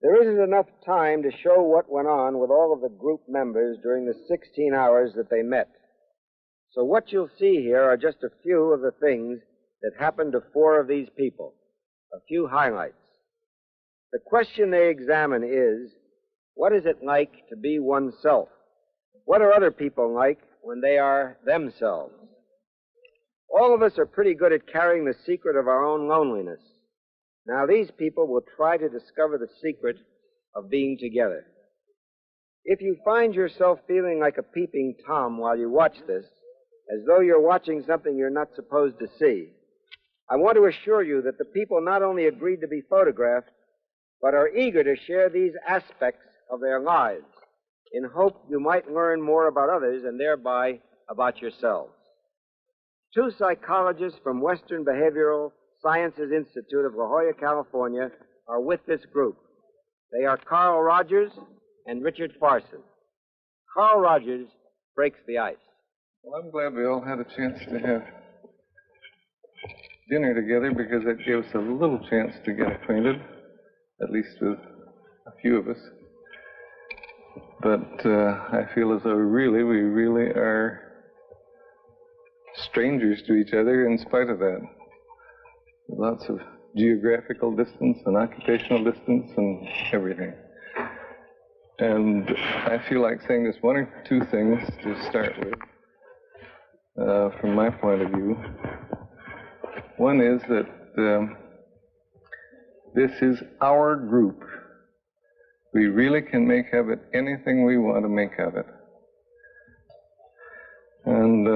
There isn't enough time to show what went on with all of the group members during the 16 hours that they met. So what you'll see here are just a few of the things that happened to 4 of these people, a few highlights. The question they examine is, what is it like to be oneself? What are other people like when they are themselves? All of us are pretty good at carrying the secret of our own loneliness. Now, these people will try to discover the secret of being together. If you find yourself feeling like a peeping Tom while you watch this, as though you're watching something you're not supposed to see, I want to assure you that the people not only agreed to be photographed, but are eager to share these aspects of their lives in hope you might learn more about others and thereby about yourselves. 2 psychologists from Western Behavioral Sciences Institute of La Jolla, California, are with this group. They are Carl Rogers and Richard Farson. Carl Rogers breaks the ice. Well, I'm glad we all had a chance to have dinner together because it gave us a little chance to get acquainted, at least with a few of us. But I feel as though we really are strangers to each other in spite of that. Lots of geographical distance and occupational distance and everything. And I feel like saying just 1 or 2 things to start with, from my point of view. One is that this is our group. We really can make of it anything we want to make of it. And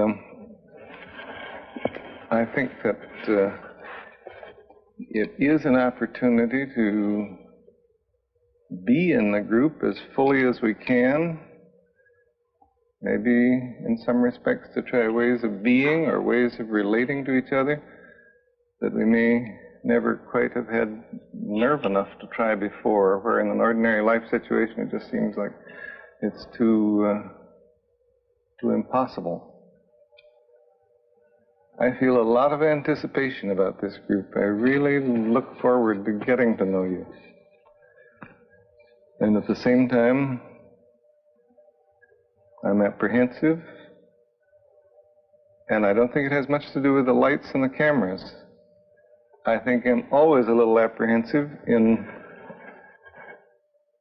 I think that it is an opportunity to be in the group as fully as we can, maybe in some respects to try ways of being or ways of relating to each other that we may never quite have had nerve enough to try before, where in an ordinary life situation it just seems like it's too impossible. I feel a lot of anticipation about this group. I really look forward to getting to know you. And at the same time, I'm apprehensive, and I don't think it has much to do with the lights and the cameras. I think I'm always a little apprehensive in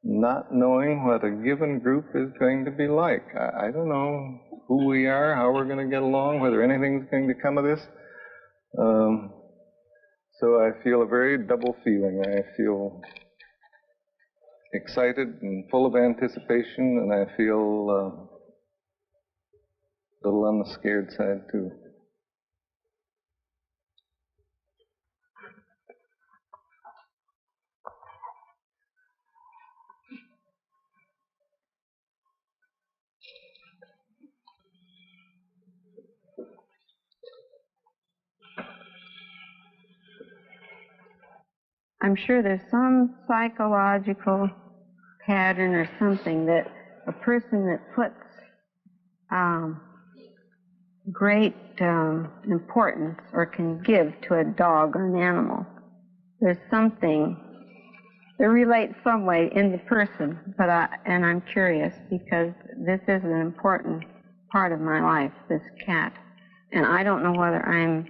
not knowing what a given group is going to be like. I don't know who we are, how we're going to get along, whether anything's going to come of this. So I feel a very double feeling. I feel excited and full of anticipation, and I feel a little on the scared side, too. I'm sure there's some psychological pattern or something that a person that puts great importance or can give to a dog or an animal. There's something that relates some way in the person, and I'm curious because this is an important part of my life, this cat. And I don't know whether I'm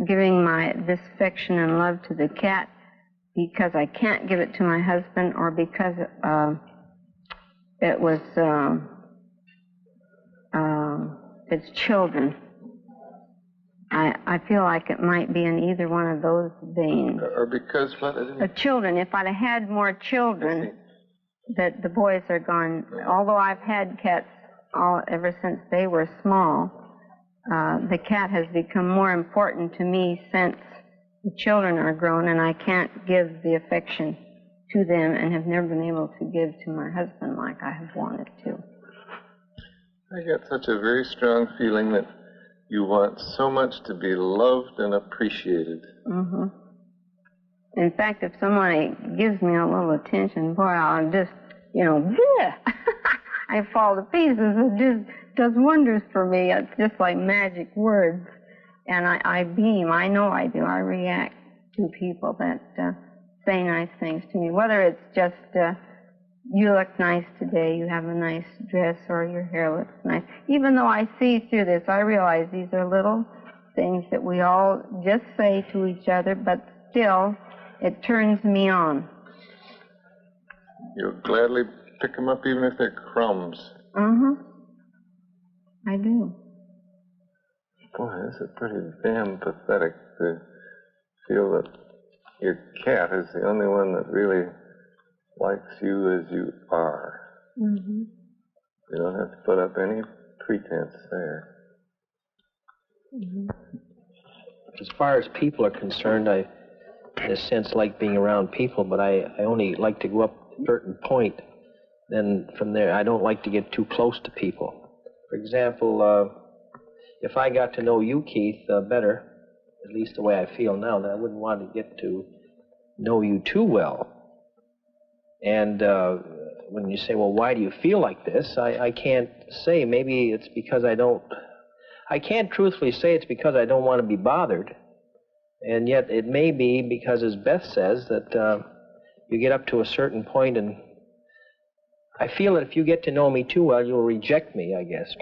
giving this affection and love to the cat because I can't give it to my husband or because it was its children. I feel like it might be in either one of those veins. Or because what? Children. If I'd have had more children, that the boys are gone. Although I've had cats ever since they were small, the cat has become more important to me since the children are grown, and I can't give the affection to them and have never been able to give to my husband like I have wanted to. I get such a very strong feeling that you want so much to be loved and appreciated. Mm-hmm. In fact, if somebody gives me a little attention, boy, I'll just, I fall to pieces. It just does wonders for me. It's just like magic words. And I beam. I know I do. I react to people that say nice things to me, whether it's just, you look nice today, you have a nice dress, or your hair looks nice. Even though I see through this, I realize these are little things that we all just say to each other, but still, it turns me on. You'll gladly pick them up even if they're crumbs. I do. Boy, this is pretty damn pathetic to feel that your cat is the only one that really likes you as you are. You don't have to put up any pretense there. As far as people are concerned, I, in a sense, like being around people, but I only like to go up to a certain point. Then from there, I don't like to get too close to people. For example, if I got to know you, Keith, better, at least the way I feel now, then I wouldn't want to get to know you too well. And when you say, well, why do you feel like this? I can't say. Maybe it's because I can't truthfully say it's because I don't want to be bothered. And yet it may be because, as Beth says, that you get up to a certain point and I feel that if you get to know me too well, you'll reject me, I guess.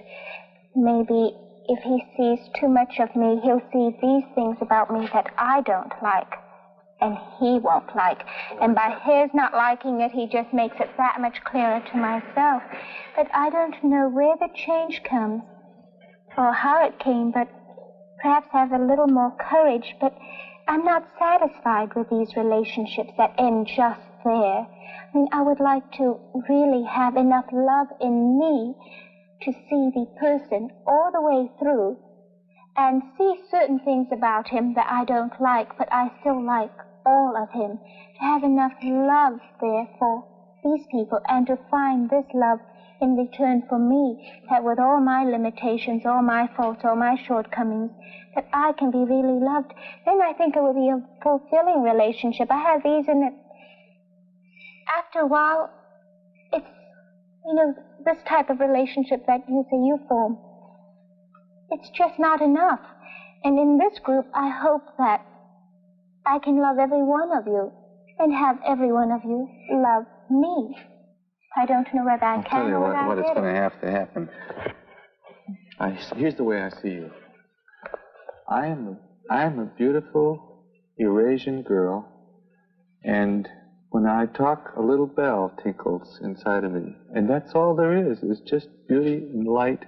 Maybe if he sees too much of me, he'll see these things about me that I don't like, and he won't like. And by his not liking it, he just makes it that much clearer to myself. But I don't know where the change comes, or how it came, but perhaps I have a little more courage. But I'm not satisfied with these relationships that end just there. I mean, I would like to really have enough love in me to see the person all the way through and see certain things about him that I don't like, but I still like all of him. To have enough love there for these people and to find this love in return for me, that with all my limitations, all my faults, all my shortcomings, that I can be really loved. Then I think it will be a fulfilling relationship. I have these in it. After a while, it's, this type of relationship that you say you form, it's just not enough. And in this group, I hope that I can love every one of you and have every one of you love me. I don't know whether I can or whether I what did is it. going to have to happen. Here's the way I see you. I am a beautiful Eurasian girl, and when I talk, a little bell tinkles inside of me. And that's all there is. It's just beauty and light.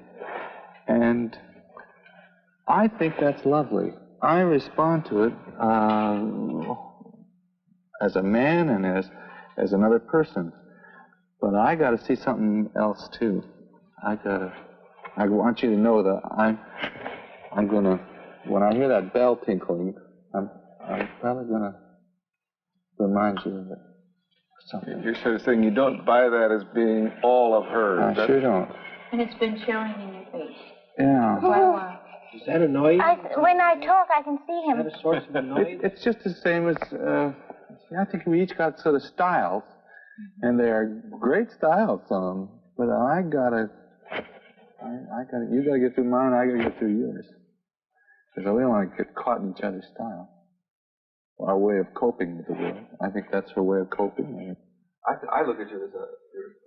And I think that's lovely. I respond to it as a man and as another person. But I got to see something else, too. I want you to know that I'm going to, when I hear that bell tinkling, I'm probably going to remind you of it. Something. You're sort of saying you don't buy that as being all of hers. I sure don't. And it's been showing in your face. Yeah. Quite a while. Does that annoy you? When I talk, I can see him. Is that a source of annoyance? It's just the same as, I think we each got sort of styles, and they are great styles, some of them, but you gotta get through mine, I gotta get through yours. Because we don't want to get caught in each other's style. Our way of coping with the world. I think that's her way of coping. I look at you as a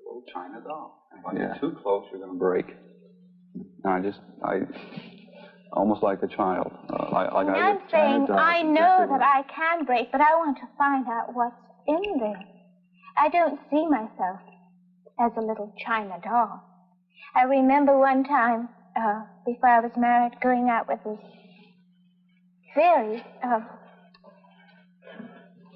little China doll. And if I get too close, you're going to break. I almost like a child. I'm saying I know that I can break, but I want to find out what's in there. I don't see myself as a little China doll. I remember one time, before I was married, going out with this very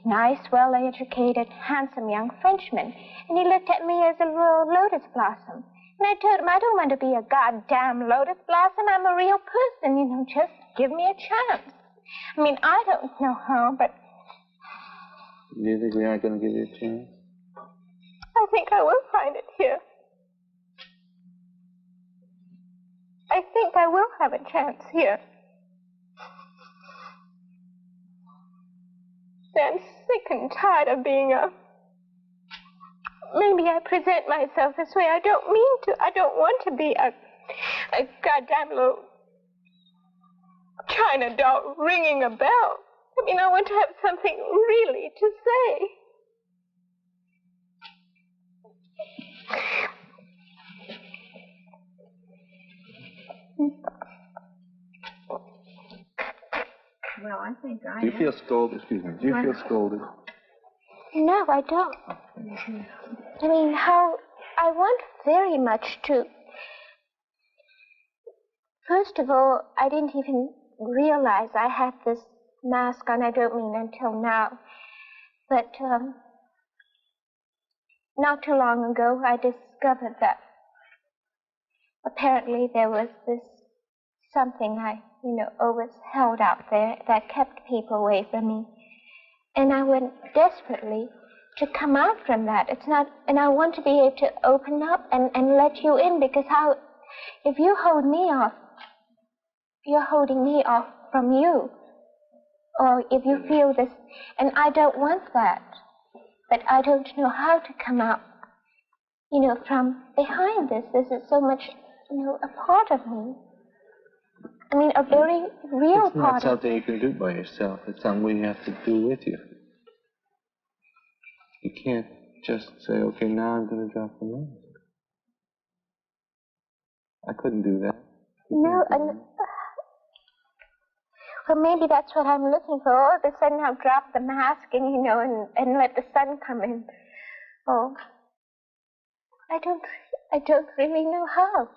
nice, well-educated, handsome young Frenchman. And he looked at me as a little lotus blossom. And I told him, I don't want to be a goddamn lotus blossom. I'm a real person, just give me a chance. I mean, I don't know how, but... Do you think we aren't going to give you a chance? I think I will find it here. I think I will have a chance here. I'm sick and tired of being maybe I present myself this way. I don't mean to. I don't want to be a goddamn little China doll ringing a bell. I mean, I want to have something really to say. Well, I think I Do you feel scolded? Excuse me. Do you feel scolded? No, I don't. I mean, how I want very much to. First of all, I didn't even realize I had this mask on. I don't mean until now. But not too long ago, I discovered that apparently there was this something I, always held out there that kept people away from me. And I went desperately to come out from that. And I want to be able to open up and let you in, because if you hold me off, you're holding me off from you. Or if you feel this, and I don't want that, but I don't know how to come out, from behind this. This is so much, a part of me. I mean, a very real It's not part of something you can do by yourself. It's something we have to do with you. You can't just say, okay, now I'm going to drop the mask. I couldn't do that. No, and well, maybe that's what I'm looking for. All of a sudden, I'll drop the mask and and let the sun come in. Oh, I don't really know how.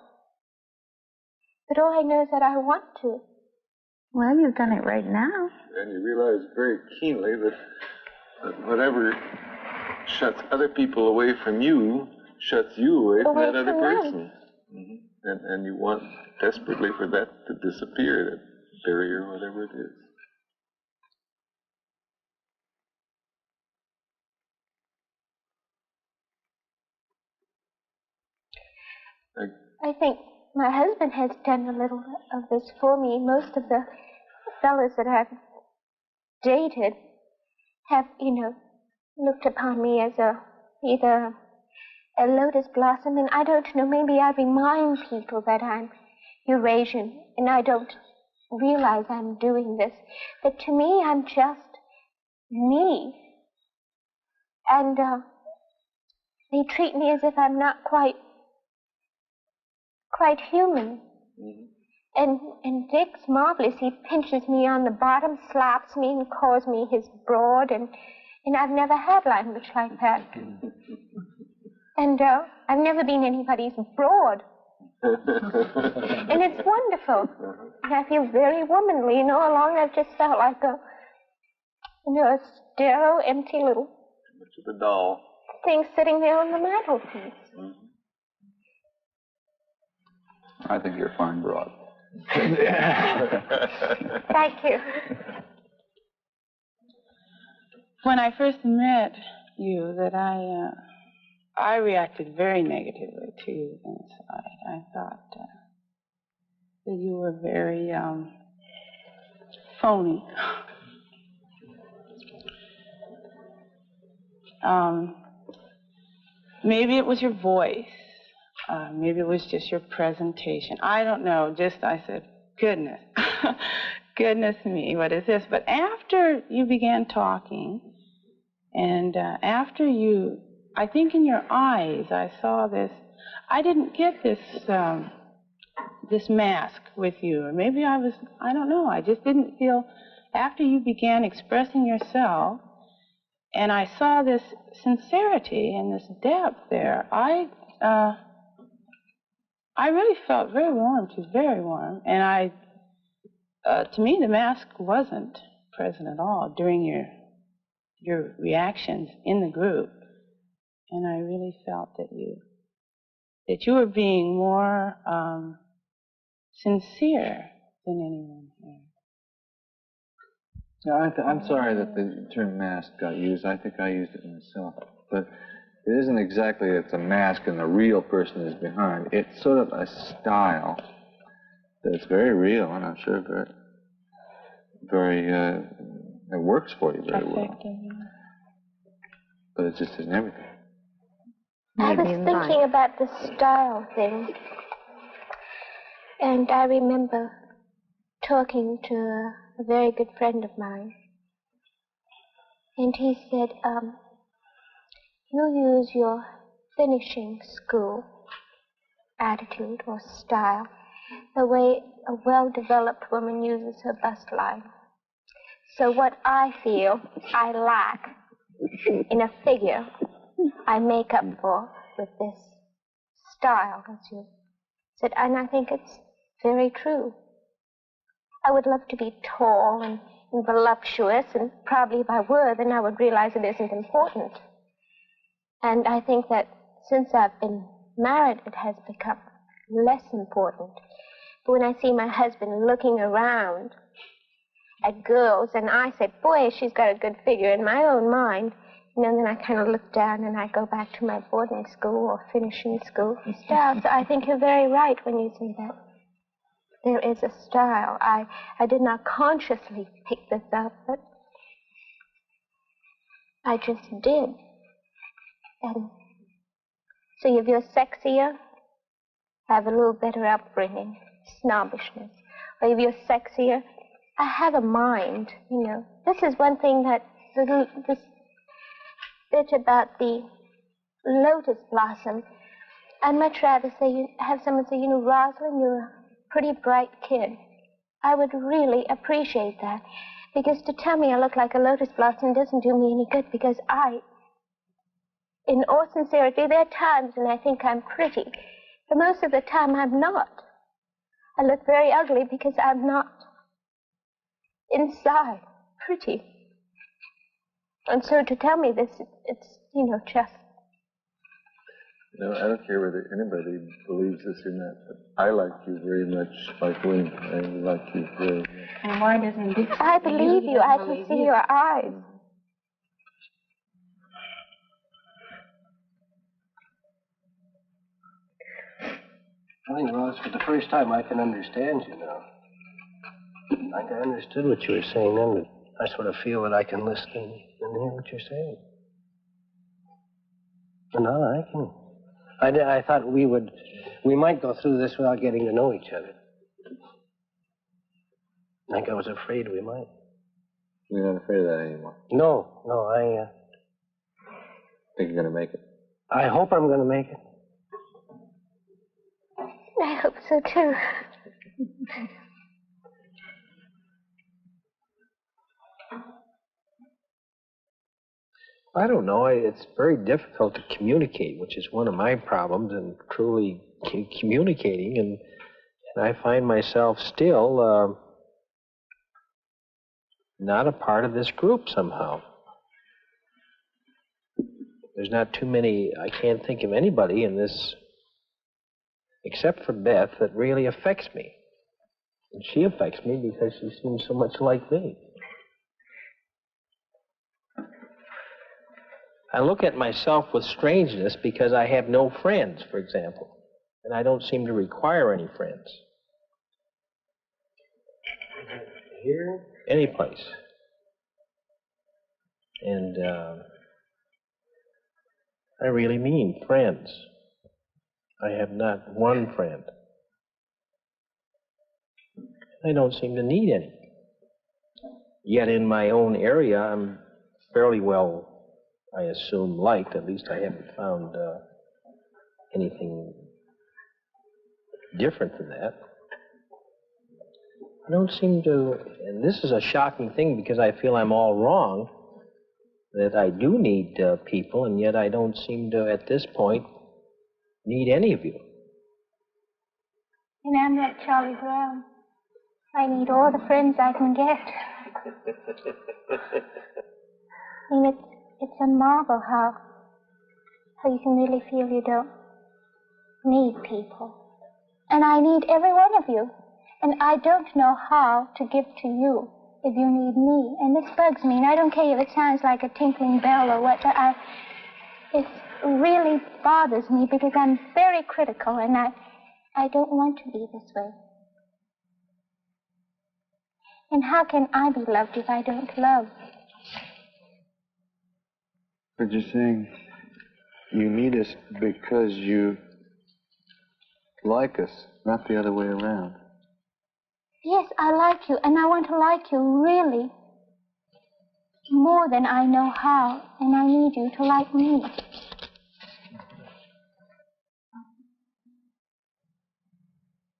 But all I know is that I want to. Well, you've done it right now. And you realize very keenly that whatever shuts other people away from you shuts you away from that other person. Mm-hmm. And you want desperately for that to disappear, that barrier, whatever it is. I think my husband has done a little of this for me. Most of the fellows that I've dated have, looked upon me as either a lotus blossom, and I don't know, maybe I remind people that I'm Eurasian, and I don't realize I'm doing this. But to me, I'm just me. And they treat me as if I'm not quite human. Mm-hmm. And Dick's marvelous. He pinches me on the bottom, slaps me, and calls me his broad, and I've never had language like that. And I've never been anybody's broad. And it's wonderful. And I feel very womanly. All along I've just felt like a sterile, empty little the doll thing sitting there on the mantelpiece. Mm-hmm. I think you're fine, broad. Thank you. When I first met you, that I reacted very negatively to you inside. I thought that you were very phony. Maybe it was your voice. Maybe it was just your presentation. I don't know. I said, goodness, goodness me, what is this? But after you began talking, and after you, I think in your eyes, I saw this. I didn't get this this mask with you, or maybe I don't know. I just didn't feel. After you began expressing yourself, and I saw this sincerity and this depth there, I really felt very warm, too, very warm. And to me, the mask wasn't present at all during your reactions in the group. And I really felt that you were being more sincere than anyone here. No, I'm sorry that the term mask got used. I think I used it myself. But it isn't exactly it's a mask and the real person is behind. It's sort of a style that's very real, and I'm sure it works for you very well. But it just isn't everything. I was thinking about the style thing, and I remember talking to a very good friend of mine, And he said, you use your finishing school attitude or style the way a well-developed woman uses her bust line. So what I feel I lack in a figure, I make up for with this style, as you said, and I think it's very true. I would love to be tall and voluptuous, and probably if I were, then I would realize it isn't important. And I think that since I've been married, it has become less important. But when I see my husband looking around at girls, and I say, boy, she's got a good figure in my own mind, and then I kind of look down and I go back to my boarding school or finishing school style. So I think you're very right when you say that. There is a style. I did not consciously pick this up, but I just did. And so if you're sexier, have a little better upbringing, snobbishness. Or if you're sexier, I have a mind, you know. This is one thing that this bit about the lotus blossom, I'd much rather say have someone say, you know, Rosalind, you're a pretty bright kid. I would really appreciate that. Because to tell me I look like a lotus blossom doesn't do me any good, because in all sincerity, there are times when I think I'm pretty. But most of the time, I'm not. I look very ugly because I'm not inside pretty. And so to tell me this, it's, you know, just... You know, I don't care whether anybody believes this or not, but I like you very much, like William. I like you very much. And why doesn't Dick... I believe you. I can see your eyes. I think, Ross, for the first time I can understand you now. Like I understood what you were saying then, but I sort of feel that I can listen and hear what you're saying. And now I can. I thought we might go through this without getting to know each other. Like I was afraid we might. You're not afraid of that anymore? No, I think you're going to make it? I hope I'm going to make it. I hope so, too. I don't know. It's very difficult to communicate, which is one of my problems in truly communicating. And I find myself still not a part of this group somehow. There's not too many, I can't think of anybody in this, except for Beth, that really affects me. And she affects me because she seems so much like me. I look at myself with strangeness because I have no friends, for example, and I don't seem to require any friends. Here? Any place. And I really mean friends. I have not one friend. I don't seem to need any. Yet in my own area, I'm fairly well, I assume, liked. At least I haven't found anything different than that. I don't seem to, and this is a shocking thing because I feel I'm all wrong, that I do need people, and yet I don't seem to, at this point, need any of you. And I'm like Charlie Brown. I need all the friends I can get. I mean, it's a marvel how you can really feel you don't need people. And I need every one of you. And I don't know how to give to you if you need me. And this bugs me. And I don't care if it sounds like a tinkling bell or what, but it really bothers me because I'm very critical and I don't want to be this way. And how can I be loved if I don't love? But you're saying you need us because you like us, not the other way around. Yes, I like you, and I want to like you, really. more than I know how, and I need you to like me.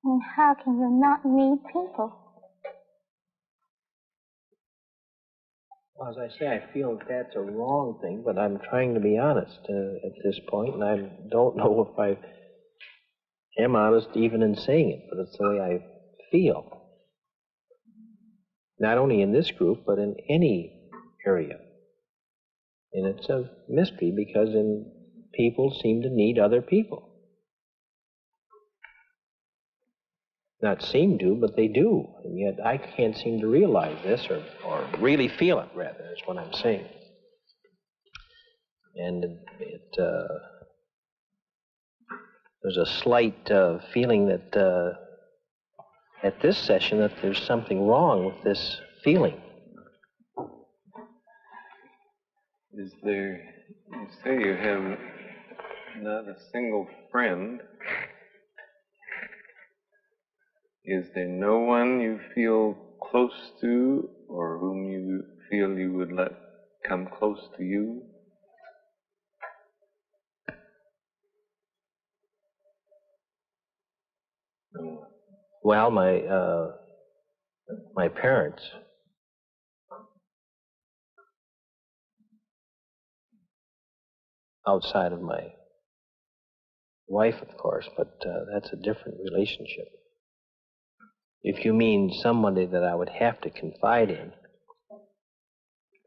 And how can you not need people? Well, as I say, I feel that that's a wrong thing, but I'm trying to be honest at this point, and I don't know if I am honest even in saying it, but it's the way I feel. Not only in this group, but in any area. And it's a mystery because people seem to need other people. Not seem to, but they do. And yet I can't seem to realize this or really feel it, rather, is what I'm saying. And there's a slight feeling that at this session that there's something wrong with this feeling. Is there, you say you have not a single friend. Is there no one you feel close to or whom you feel you would let come close to you? No. Well, my parents. Outside of my wife, of course, but that's a different relationship. If you mean somebody that I would have to confide in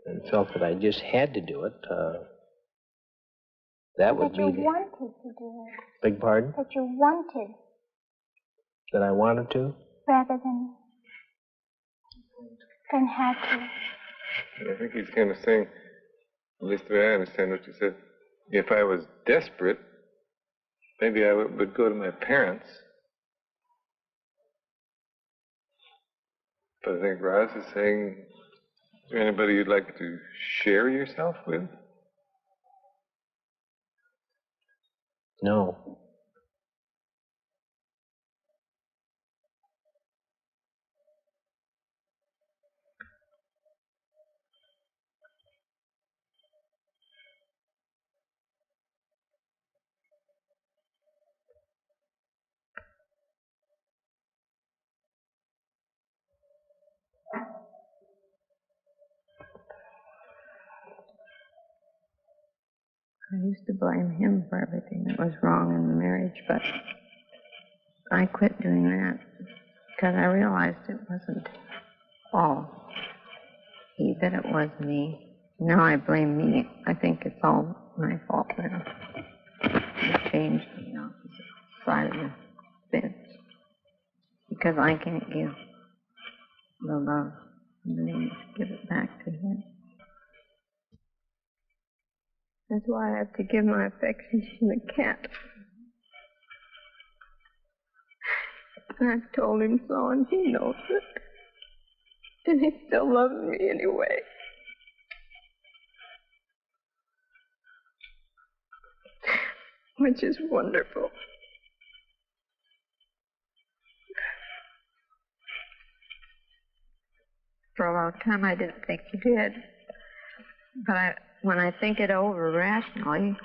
and felt that I just had to do it, that would be... That you wanted to do it. Beg pardon? That you wanted. That I wanted to? Rather than had to. I think he's kind of saying, at least the way I understand what you said, if I was desperate, maybe I would go to my parents. But I think Roz is saying, is there anybody you'd like to share yourself with? No. I used to blame him for everything that was wrong in the marriage, but I quit doing that because I realized it wasn't all he, that it was me. Now I blame me. I think it's all my fault now. I changed the opposite side of the fence because I can't give the love and need to give it back to him. That's why I have to give my affection to the cat. And I've told him so, and he knows it. And he still loves me anyway. Which is wonderful. For a long time, I didn't think he did. But when I think it over rationally,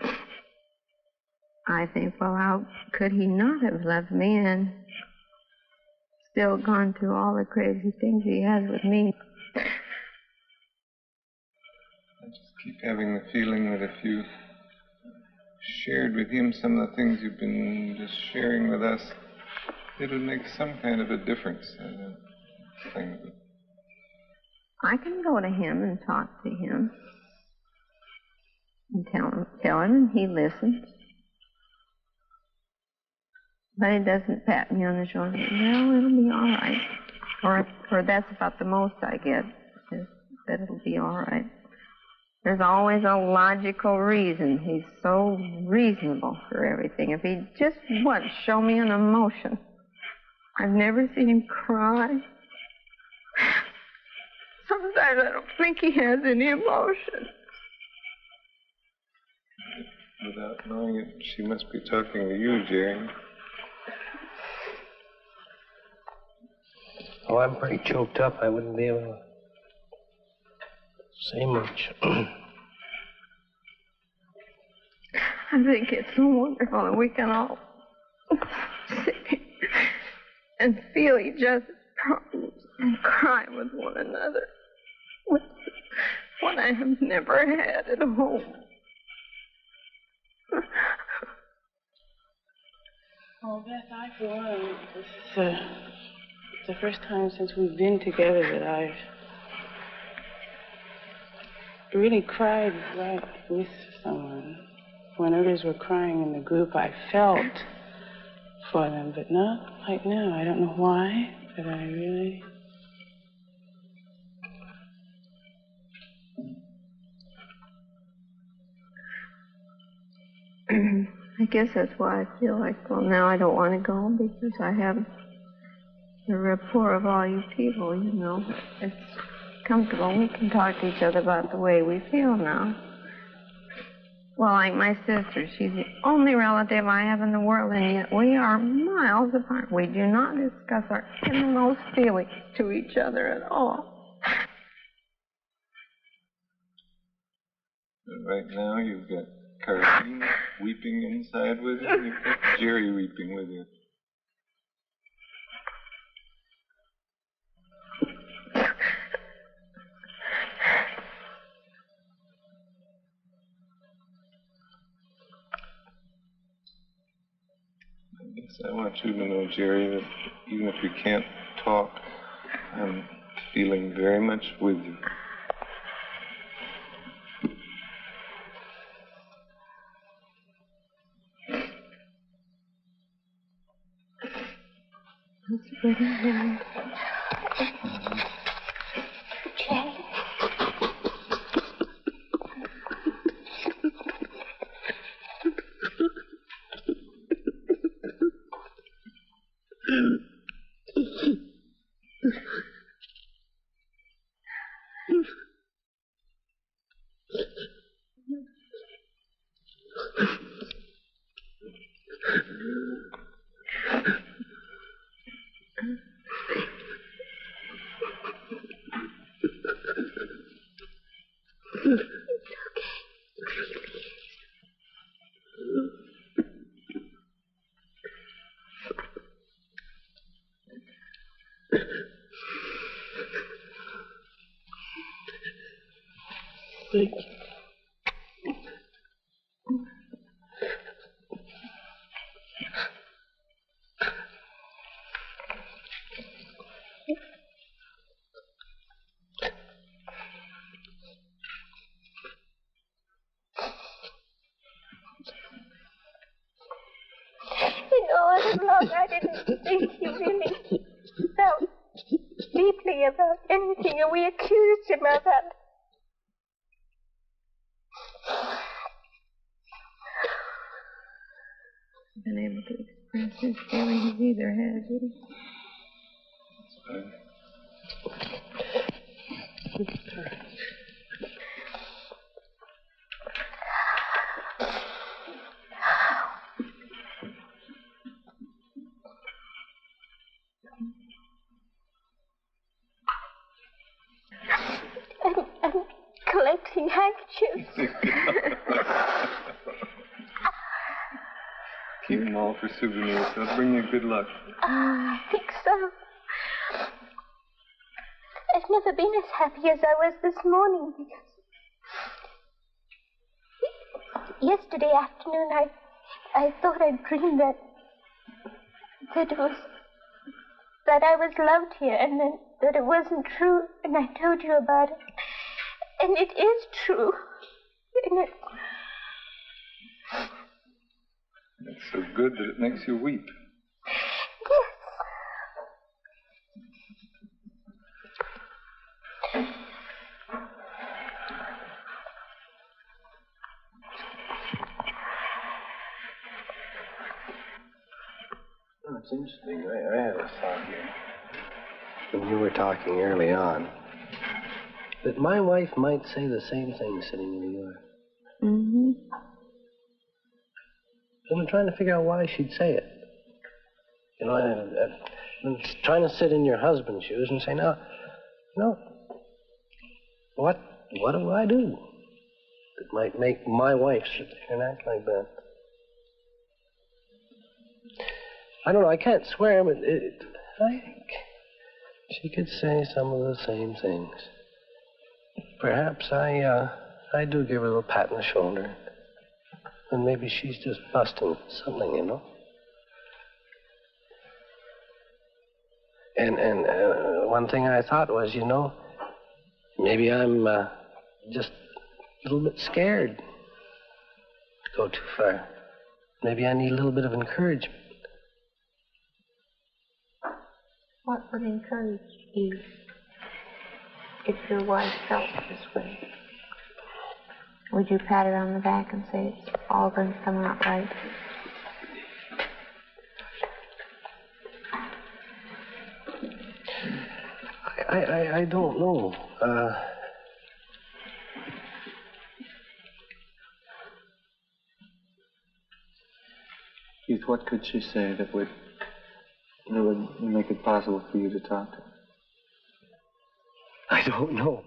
I think, well, how could he not have loved me and still gone through all the crazy things he has with me? I just keep having the feeling that if you shared with him some of the things you've been just sharing with us, it would make some kind of a difference in the thing. I can go to him and talk to him and tell him, and he listens. But he doesn't pat me on the shoulder. Well, it'll be all right. Or that's about the most I get, is that it'll be all right. There's always a logical reason. He's so reasonable for everything. If he'd just once show me an emotion. I've never seen him cry. Sometimes I don't think he has any emotion. Without knowing it, she must be talking to you, Jerry. Oh, I'm pretty choked up. I wouldn't be able to Say much. I think it's so wonderful that we can all sit here and feel each other's problems and cry with one another. What I have never had at home. Oh, Beth, I, for one, this is the first time since we've been together that I've really cried right with someone. When others were crying in the group, I felt for them, but not like now. I don't know why, but I really... I guess that's why I feel like, well, now I don't want to go because I have the rapport of all you people, you know. It's comfortable. We can talk to each other about the way we feel now. Well, like my sister, she's the only relative I have in the world, and yet we are miles apart. We do not discuss our innermost feelings to each other at all. And right now you've got Carlene weeping inside with you, and you've got Jerry weeping with you. I want you to know, Jerry, that even if you can't talk, I'm feeling very much with you. That's pretty good. Jerry. Thank you. In all this long, I didn't think he really felt deeply about anything, and we accused him of that. Been able to express his feelings either, has he? I'm collecting handkerchiefs. Keep them all for souvenirs. They'll bring you good luck. I think so. I've never been as happy as I was this morning because yesterday afternoon I thought I dreamed that I was loved here, and then that it wasn't true, and I told you about it. And it is true. And It's so good that it makes you weep. yes. Oh, it's interesting. I had a thought here when you were talking early on that my wife might say the same thing sitting in New York. Mm-hmm. I've been trying to figure out why she'd say it. You know, I've been trying to sit in your husband's shoes and say, no, what What do I do that might make my wife sit there and act like that? I don't know, I can't swear, but I think she could say some of the same things. Perhaps I do give her a little pat on the shoulder. And maybe she's just busting something, you know? And one thing I thought was, you know, maybe I'm just a little bit scared to go too far. Maybe I need a little bit of encouragement. What would encourage you if your wife felt this way? Would you pat her on the back and say it's all going to come out right? I don't know. Keith, what could she say that would make it possible for you to talk to her? I don't know.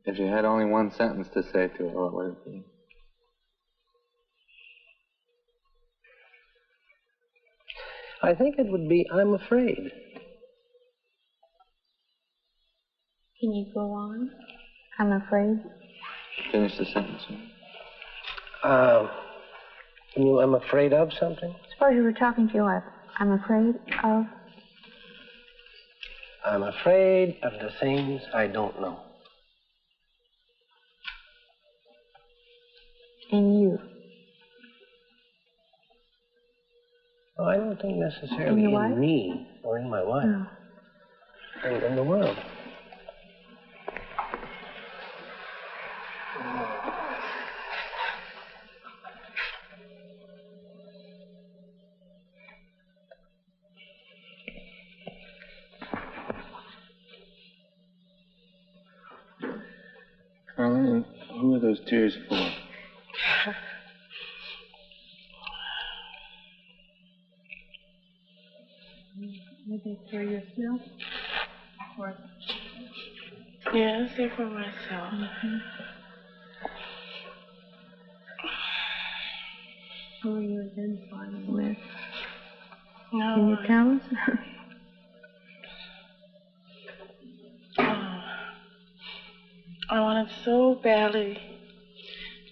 If you had only one sentence to say to her, what would it be? I think it would be, I'm afraid. Can you go on? I'm afraid. Finish the sentence. I'm afraid of something? Suppose you were talking to your wife. I'm afraid of... I'm afraid of the things I don't know. In you. Oh, I don't think necessarily in me or in my wife. No. In the world. Carlin, who are those tears for? Maybe for yourself? Or... Yes, they're for myself. Mm-hmm. Who are you identifying with? No. Can you tell us? I wanted so badly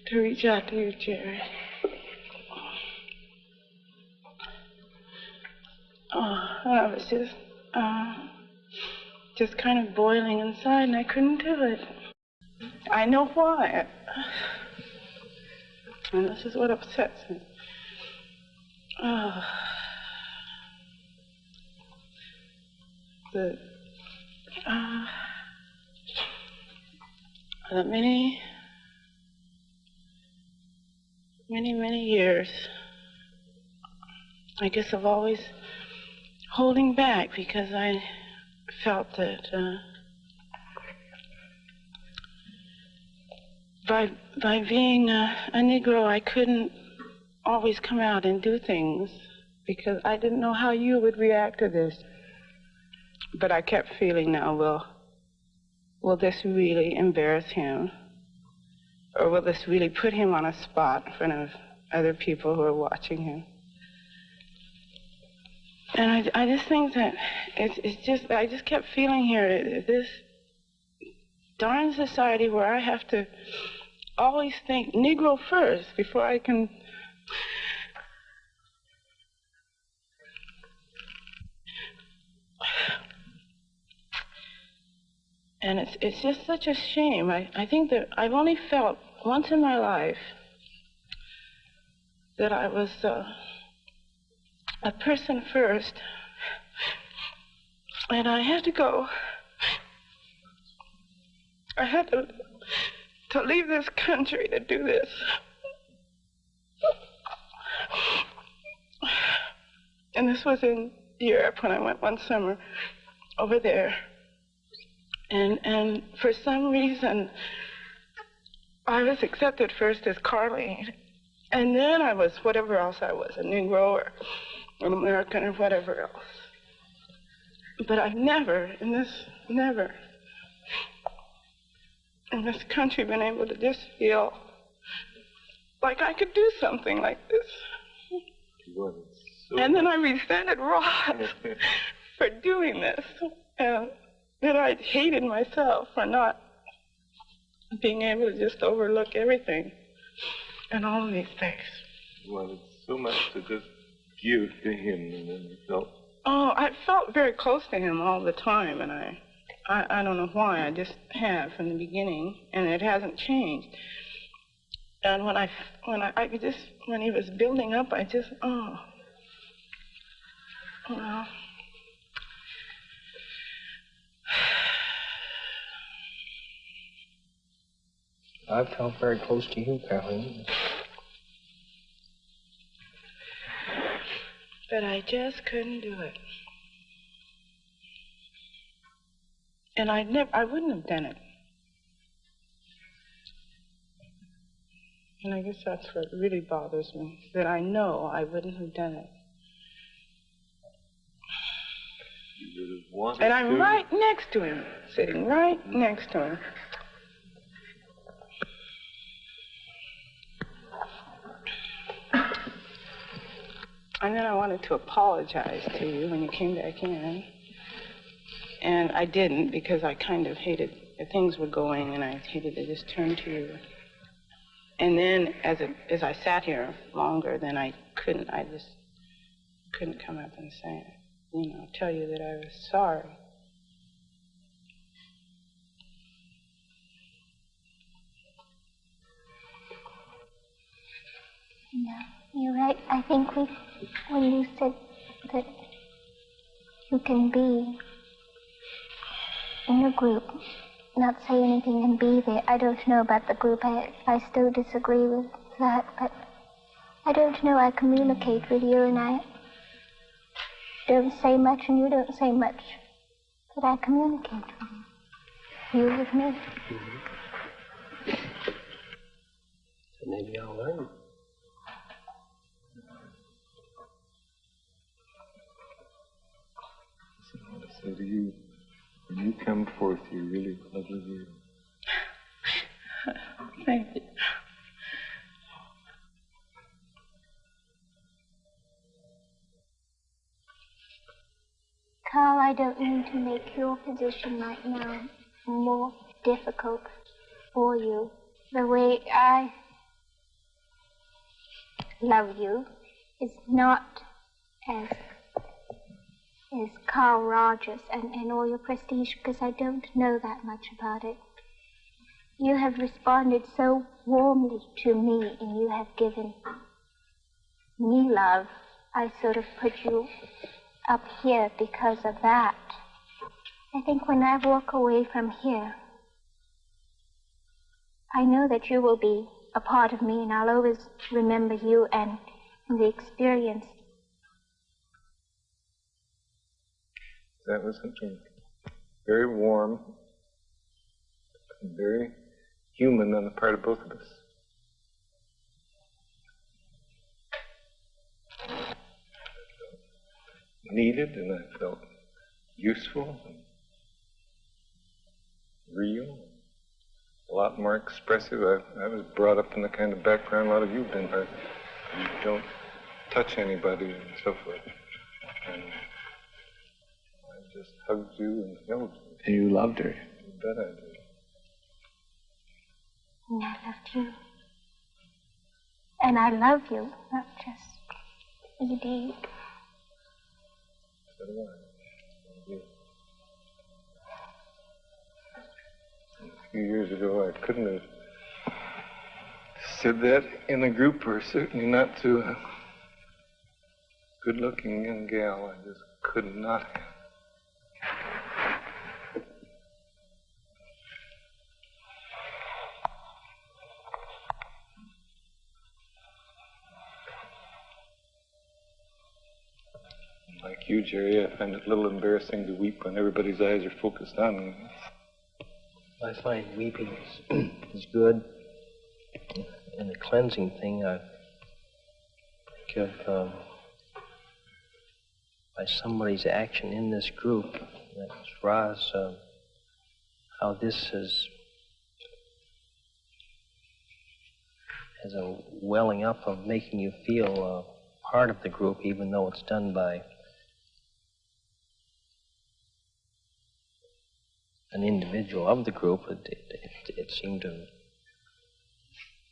to reach out to you, Jerry. I was just kind of boiling inside, and I couldn't do it. I know why. And this is what upsets me. The many years, I guess, of always holding back because I felt that by being a Negro, I couldn't always come out and do things because I didn't know how you would react to this. But I kept feeling now, will this really embarrass him? Or will this really put him on a spot in front of other people who are watching him? And I just think that I just kept feeling here, this darn society where I have to always think Negro first before I can... And it's just such a shame. I think that I've only felt once in my life that I was a person first, and I had to go. I had to leave this country to do this. And this was in Europe when I went one summer over there. And for some reason, I was accepted first as Carlene, and then I was whatever else I was, a Negro or an American or whatever else. But I've never, in this never in this country been able to just feel like I could do something like this. And then I resented Ross for doing this. And that I hated myself for not being able to just overlook everything and all of these things. You wanted so much to just give to him, and then you felt... Oh, I felt very close to him all the time, and I don't know why. I just have from the beginning, and it hasn't changed. And when he was building up, I just, well. I felt very close to you, Caroline. But I just couldn't do it. And I wouldn't have done it. And I guess that's what really bothers me, that I know I wouldn't have done it. You would have wanted and I'm to. right next to him, sitting right next to him. And then I wanted to apologize to you when you came back in. And I didn't, because I kind of hated that things were going, and I hated to just turn to you. And then as I sat here longer, then I just couldn't come up and say, tell you that I was sorry. No, you're right. I think when you said that you can be in a group, not say anything and be there. I don't know about the group. I still disagree with that, but I don't know. I communicate with you, and I don't say much, and you don't say much. But I communicate with you. You with me. Mm-hmm. So maybe I'll learn. I want to say to you, when you come forth, you're really lovely. Thank you. Carl, I don't mean to make your position right now more difficult for you. The way I love you is not as Carl Rogers and all your prestige, because I don't know that much about it. You have responded so warmly to me, and you have given me love. I sort of put you up here because of that. I think when I walk away from here, I know that you will be a part of me, and I'll always remember you and the experience. That was something very warm and very human on the part of both of us. I felt needed, and I felt useful and real, a lot more expressive. I was brought up in the kind of background a lot of you have been. You don't touch anybody and so forth. And I just hugged you and held you. And you loved her. You bet I did. And I loved you. And I love you, not just E.D. So do I. I do. A few years ago, I couldn't have said that in a group, or certainly not to a good-looking young gal. I just could not have. Like you, Jerry, I find it a little embarrassing to weep when everybody's eyes are focused on me. I find weeping is good. And the cleansing thing, I think of by somebody's action in this group. That's Roz how this has a welling up of making you feel part of the group, even though it's done by an individual of the group. It seemed to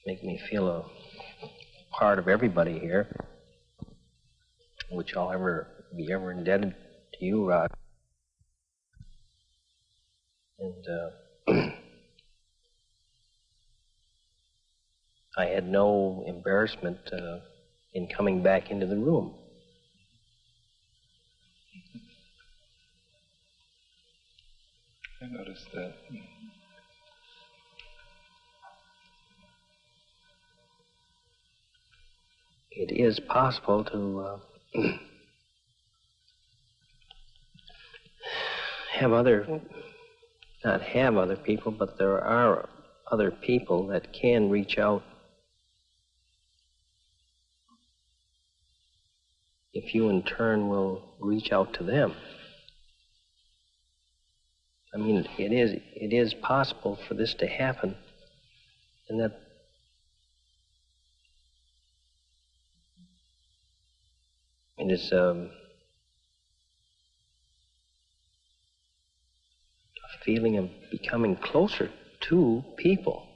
make me feel a part of everybody here, which I'll be ever indebted to you, Rod. And I had no embarrassment in coming back into the room. I noticed that. It is possible to not have other people, but there are other people that can reach out if you in turn will reach out to them. I mean, it is possible for this to happen, and that it is a feeling of becoming closer to people,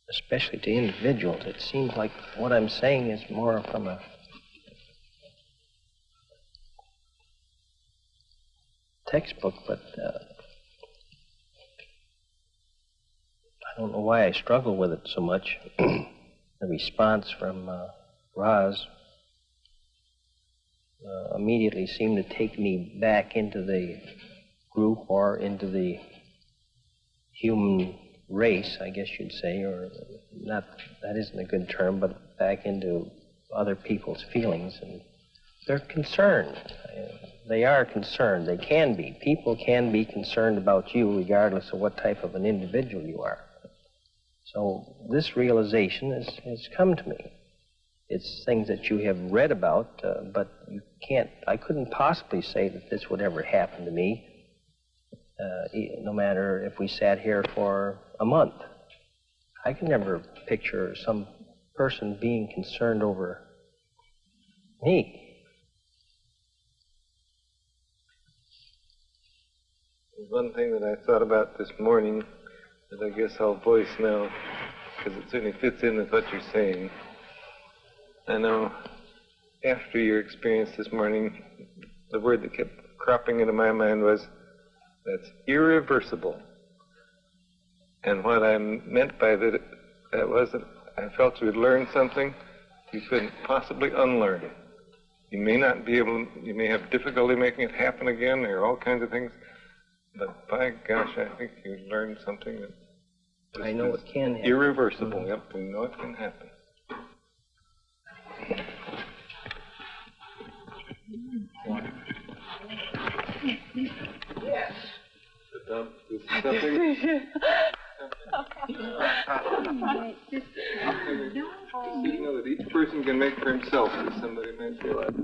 especially to individuals. It seems like what I'm saying is more from a textbook, but I don't know why I struggle with it so much. The response from Roz immediately seemed to take me back into the group, or into the human race, I guess you'd say, or not, that isn't a good term, but back into other people's feelings. And they're concerned. They are concerned. They can be. People can be concerned about you regardless of what type of an individual you are. So this realization has come to me. It's things that you have read about, but I couldn't possibly say that this would ever happen to me, no matter if we sat here for a month. I can never picture some person being concerned over me. There's one thing that I thought about this morning that I guess I'll voice now, because it certainly fits in with what you're saying. I know after your experience this morning, the word that kept cropping into my mind was, that's irreversible. And what I meant by that was that I felt you had learned something you couldn't possibly unlearn. You may not be able, you may have difficulty making it happen again, there are all kinds of things, but by gosh, I think you learned something that I know it can happen. Irreversible. Mm-hmm. Yep, we know it can happen. Yes. You know that each person can make for himself, as somebody might realize.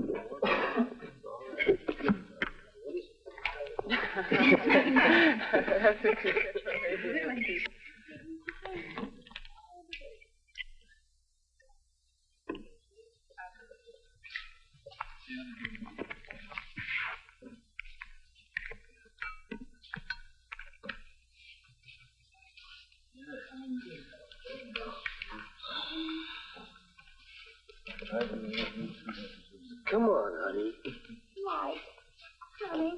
Come on, honey. Why? Honey.